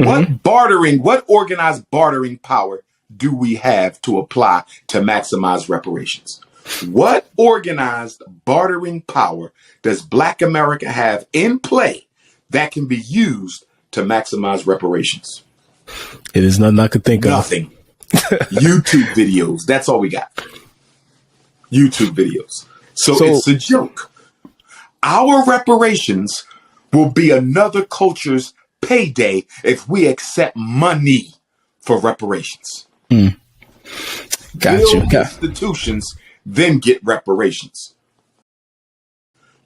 What organized bartering power do we have to apply to maximize reparations? What organized bartering power does Black America have in play that can be used to maximize reparations? It is nothing I could think of. Nothing. YouTube videos. That's all we got. YouTube videos. So it's a joke. Our reparations will be another culture's payday if we accept money for reparations. Got you. Institutions then get reparations.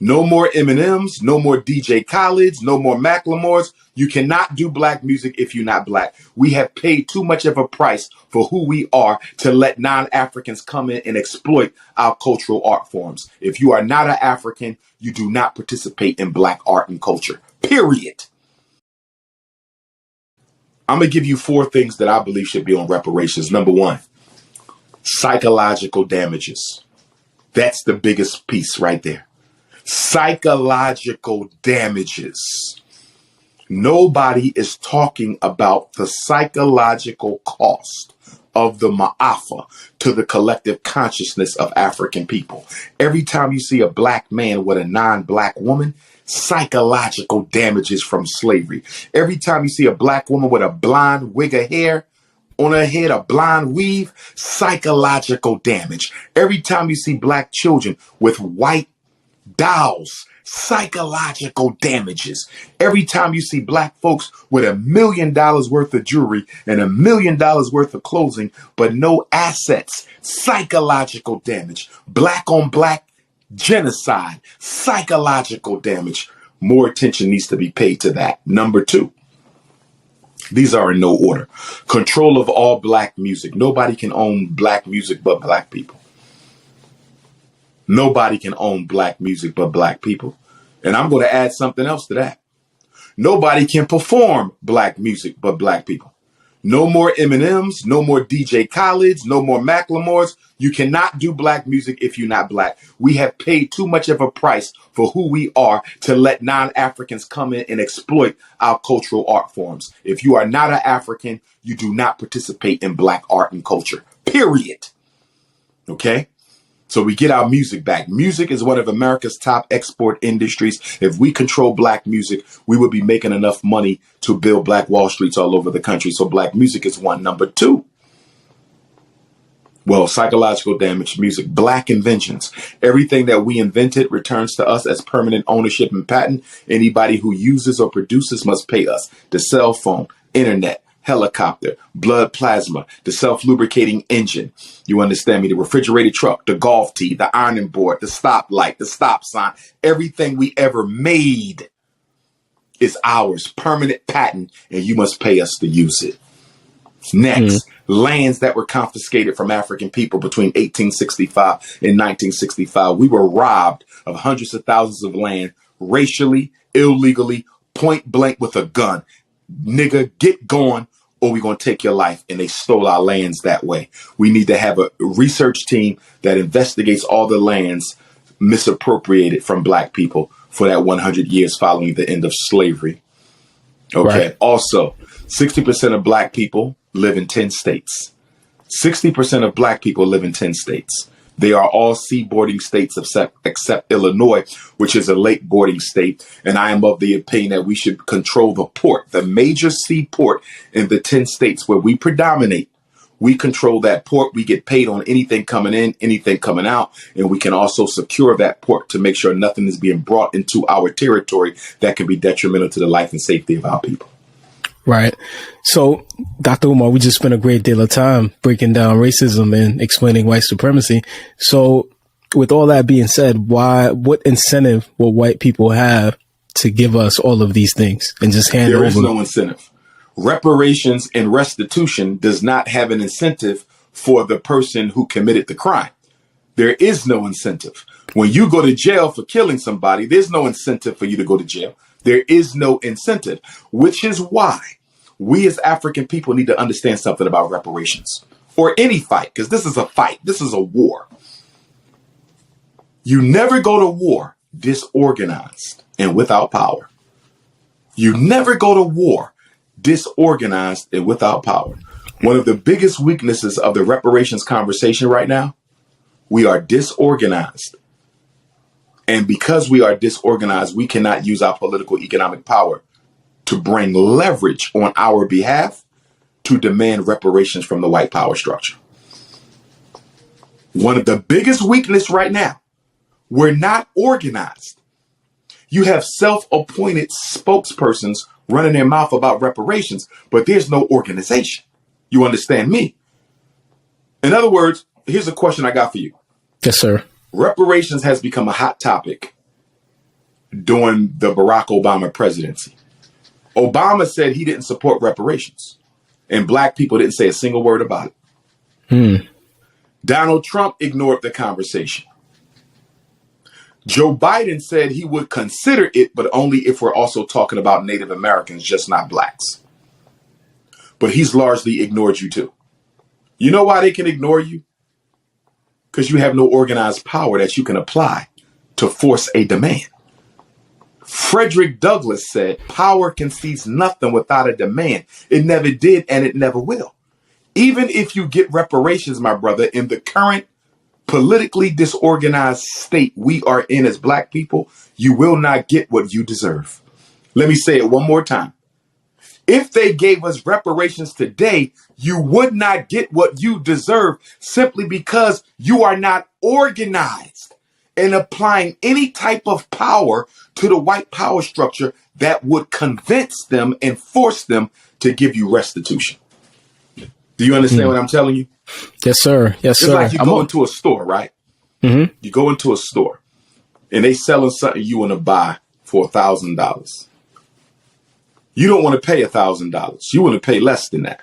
No more Eminems, no more DJ Khaled's, no more Macklemores. You cannot do Black music if you're not Black. We have paid too much of a price for who we are to let non-Africans come in and exploit our cultural art forms. If you are not an African, you do not participate in Black art and culture. Period. I'm going to give you 4 things that I believe should be on reparations. Number 1, psychological damages. That's the biggest piece right there. Psychological damages. Nobody is talking about the psychological cost of the ma'afa to the collective consciousness of African people. Every time you see a Black man with a non-Black woman, psychological damages from slavery. Every time you see a Black woman with a blonde wig of hair on her head, a blonde weave, psychological damage. Every time you see Black children with white dolls, psychological damages. Every time you see Black folks with $1 million worth of jewelry and $1 million worth of clothing, but no assets, psychological damage. Black on Black genocide, psychological damage. More attention needs to be paid to that. Number 2, these are in no order. Control of all Black music. Nobody can own Black music but Black people. Nobody can own Black music but Black people. And I'm going to add something else to that. Nobody can perform Black music but Black people. No more Eminems, no more DJ Khaled's, no more Macklemores. You cannot do Black music if you're not Black. We have paid too much of a price for who we are to let non-Africans come in and exploit our cultural art forms. If you are not an African, you do not participate in Black art and culture. Period. Okay? So we get our music back. Music is one of America's top export industries. If we control Black music, we would be making enough money to build Black Wall Streets all over the country. So Black music is 1. Number 2, well, psychological damage music. Black inventions. Everything that we invented returns to us as permanent ownership and patent. Anybody who uses or produces must pay us. The cell phone, internet, helicopter, blood plasma, the self-lubricating engine. You understand me? The refrigerated truck, the golf tee, the ironing board, the stoplight, the stop sign. Everything we ever made is ours, permanent patent, and you must pay us to use it. Next, lands that were confiscated from African people between 1865 and 1965. We were robbed of hundreds of thousands of land, racially, illegally, point blank with a gun. Nigga, get going or we're going to take your life. And they stole our lands that way. We need to have a research team that investigates all the lands misappropriated from Black people for that 100 years following the end of slavery. Okay. Right. Also, 60% of Black people live in 10 states. 60% of Black people live in 10 states. They are all seaboarding states except Illinois, which is a lake boarding state. And I am of the opinion that we should control the port, the major seaport in the 10 states where we predominate. We control that port. We get paid on anything coming in, anything coming out. And we can also secure that port to make sure nothing is being brought into our territory that can be detrimental to the life and safety of our people. Right. So, Dr. Umar, we just spent a great deal of time breaking down racism and explaining white supremacy. So, with all that being said, what incentive will white people have to give us all of these things and just hand it over? There is no incentive. Reparations and restitution does not have an incentive for the person who committed the crime. There is no incentive. When you go to jail for killing somebody, there's no incentive for you to go to jail. There is no incentive, which is why we as African people need to understand something about reparations or any fight, because this is a fight. This is a war. You never go to war disorganized and without power. You never go to war disorganized, and without power. One of the biggest weaknesses of the reparations conversation right now, we are disorganized. And because we are disorganized, we cannot use our political economic power to bring leverage on our behalf to demand reparations from the white power structure. One of the biggest weaknesses right now, we're not organized. You have self-appointed spokespersons running their mouth about reparations, but there's no organization. You understand me? In other words, here's a question I got for you. Yes, sir. Reparations has become a hot topic during the Barack Obama presidency. Obama said he didn't support reparations, and black people didn't say a single word about it. Donald Trump ignored the conversation. Joe Biden said he would consider it, but only if we're also talking about Native Americans, just not blacks. But he's largely ignored you too. You know why they can ignore you? Because you have no organized power that you can apply to force a demand. Frederick Douglass said, power concedes nothing without a demand. It never did, and it never will. Even if you get reparations, my brother, in the current politically disorganized state we are in as black people, you will not get what you deserve. Let me say it one more time. If they gave us reparations today, you would not get what you deserve simply because you are not organized and applying any type of power to the white power structure that would convince them and force them to give you restitution. Do you understand what I'm telling you? Yes, sir. Yes, sir. It's like you go into a store, right? Mm-hmm. You go into a store and they selling something you want to buy for $1,000. You don't want to pay $1,000. You want to pay less than that.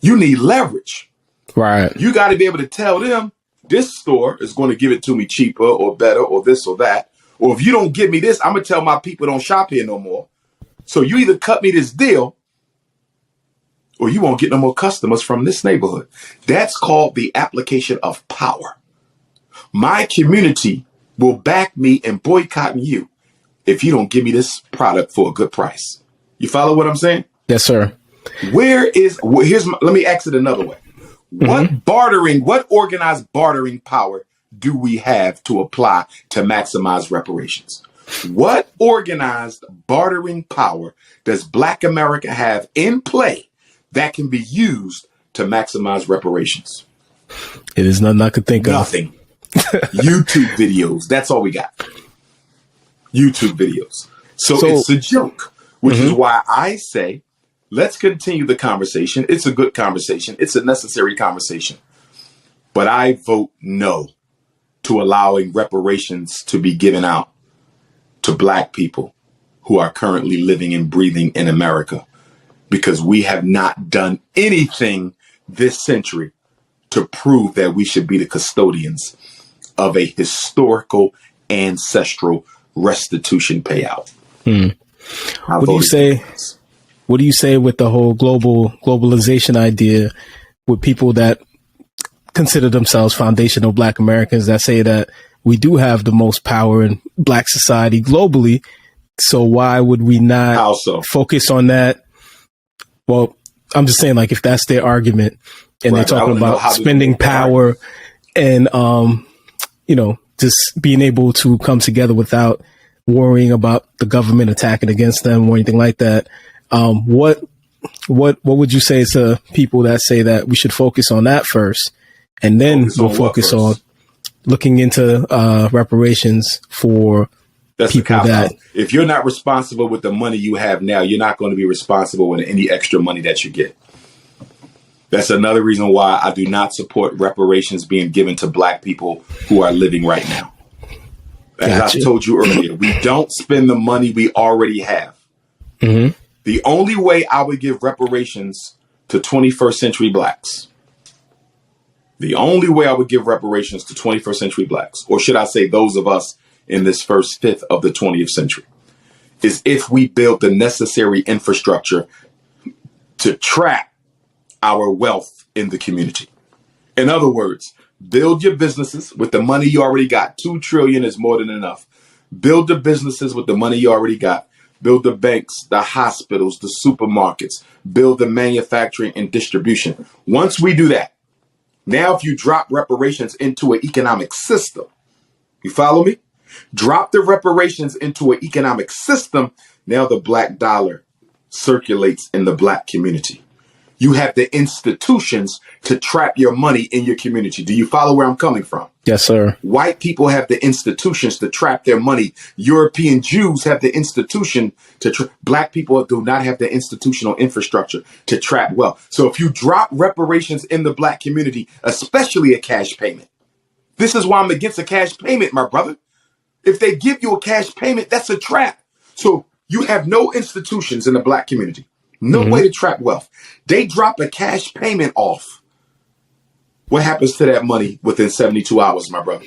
You need leverage. Right. You got to be able to tell them this store is going to give it to me cheaper or better or this or that. Or if you don't give me this, I'm going to tell my people don't shop here no more. So you either cut me this deal or you won't get no more customers from this neighborhood. That's called the application of power. My community will back me in boycotting you if you don't give me this product for a good price. You follow what I'm saying? Yes, sir. Let me ask it another way. What organized bartering power do we have to apply to maximize reparations? What organized bartering power does Black America have in play that can be used to maximize reparations? It is nothing I could think of. Nothing. YouTube videos. That's all we got. YouTube videos. So it's a joke, which is why I say, let's continue the conversation. It's a good conversation. It's a necessary conversation. But I vote no to allowing reparations to be given out to Black people who are currently living and breathing in America, because we have not done anything this century to prove that we should be the custodians of a historical ancestral restitution payout. What do you say? What do you say with the whole globalization idea with people that consider themselves foundational Black Americans that say that we do have the most power in Black society globally? So why would we not focus on that? Well, I'm just saying, like, if that's their argument and they're talking about spending power and, just being able to come together without worrying about the government attacking against them or anything like that. What would you say to people that say that we should focus on that first, and then we'll focus on looking into reparations for people that, if you're not responsible with the money you have now, you're not going to be responsible with any extra money that you get. That's another reason why I do not support reparations being given to Black people who are living right now. As I told you earlier, we don't spend the money we already have. The only way I would give reparations to 21st century Blacks, the only way I would give reparations to 21st century Blacks, or should I say those of us in this first fifth of the 20th century, is if we build the necessary infrastructure to track our wealth in the community. In other words, build your businesses with the money you already got. $2 trillion is more than enough. Build the businesses with the money you already got. build the banks, the hospitals, the supermarkets, build the manufacturing and distribution. Once we do that, now if you drop reparations into an economic system, you follow me? Drop the reparations into an economic system, now the black dollar circulates in the black community. You have the institutions to trap your money in your community. Do you follow where I'm coming from? Yes, sir. White people have the institutions to trap their money. European Jews have the institution to black people do not have the institutional infrastructure to trap wealth. So if you drop reparations in the black community, especially a cash payment, this is why I'm against a cash payment, my brother. If they give you a cash payment, that's a trap. So you have no institutions in the black community. No way to trap wealth. They drop a cash payment off. What happens to that money within 72 hours, my brother?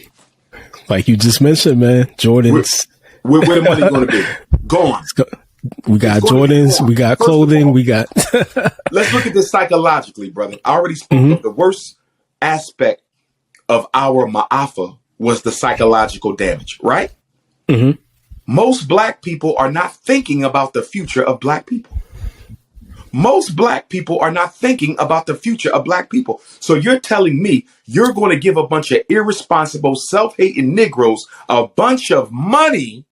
Like you just mentioned, man, Jordans. Where the money going to be? Gone. We got Jordans. We got clothing. We got. Let's look at this psychologically, brother. I already spoke of the worst aspect of our ma'afa was the psychological damage, right? Most black people are not thinking about the future of black people. Most black people are not thinking about the future of black people. So you're telling me you're going to give a bunch of irresponsible, self-hating Negroes a bunch of money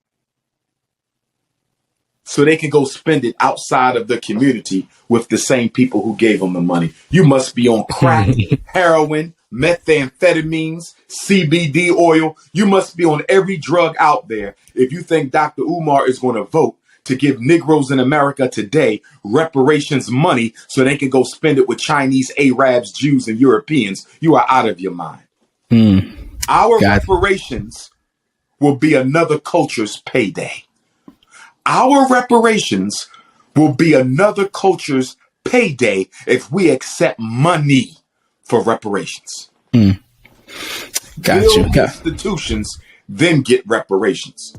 so they can go spend it outside of the community with the same people who gave them the money. You must be on crack, heroin, methamphetamines, CBD oil. You must be on every drug out there if you think Dr. Umar is going to vote to give Negroes in America today reparations money so they can go spend it with Chinese, Arabs, Jews, and Europeans. You are out of your mind. Our reparations will be another culture's payday. Our reparations will be another culture's payday if we accept money for reparations. Got you. Institutions then get reparations.